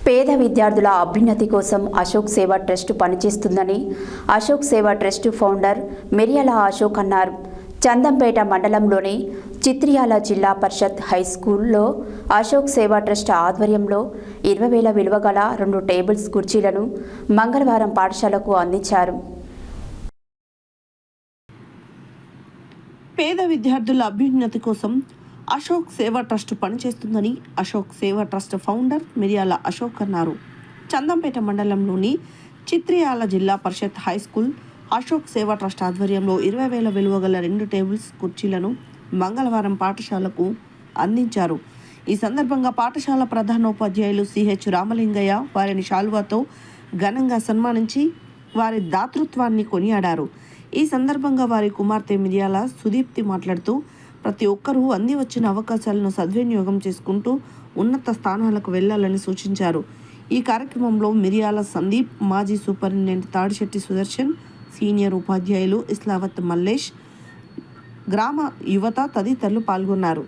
పేద విద్యార్థుల అభ్యున్నతి కోసం అశోక్ సేవా ట్రస్ట్ పనిచేస్తుందని అశోక్ సేవా ట్రస్ట్ ఫౌండర్ మిర్యాల అశోక్ అన్నారు. చందంపేట మండలంలోని చిత్రియాల జిల్లా పరిషత్ హై స్కూల్లో అశోక్ సేవా ట్రస్ట్ ఆధ్వర్యంలో 20,000 విలువ గల 2 టేబుల్స్ కుర్చీలను మంగళవారం పాఠశాలకు అందించారు. పేద విద్యార్థుల అభ్యున్నతి కోసం అశోక్ సేవా ట్రస్ట్ పనిచేస్తుందని అశోక్ సేవా ట్రస్ట్ ఫౌండర్ మిర్యాల అశోక్ అన్నారు. చందంపేట మండలంలోని చిత్రియాల జిల్లా పరిషత్ హై స్కూల్ అశోక్ సేవా ట్రస్ట్ ఆధ్వర్యంలో 20,000 విలువ గల 2 టేబుల్స్ కుర్చీలను మంగళవారం పాఠశాలకు అందించారు. ఈ సందర్భంగా పాఠశాల ప్రధానోపాధ్యాయులు సిహెచ్ రామలింగయ్య వారిని శాలువాతో ఘనంగా సన్మానించి వారి దాతృత్వాన్ని కొనియాడారు. ఈ సందర్భంగా వారి కుమార్తె మిర్యాల సుదీప్తి మాట్లాడుతూ ప్రతి ఒక్కరూ అంది వచ్చిన అవకాశాలను సద్వినియోగం చేసుకుంటూ ఉన్నత స్థానాలకు వెళ్లాలని సూచించారు. ఈ కార్యక్రమంలో మిర్యాల సందీప్, మాజీ సూపరింటెండెంట్ తాడిశెట్టి సుదర్శన్, సీనియర్ ఉపాధ్యాయులు ఇస్లావత్ మల్లేష్, గ్రామ యువత తదితరులు పాల్గొన్నారు.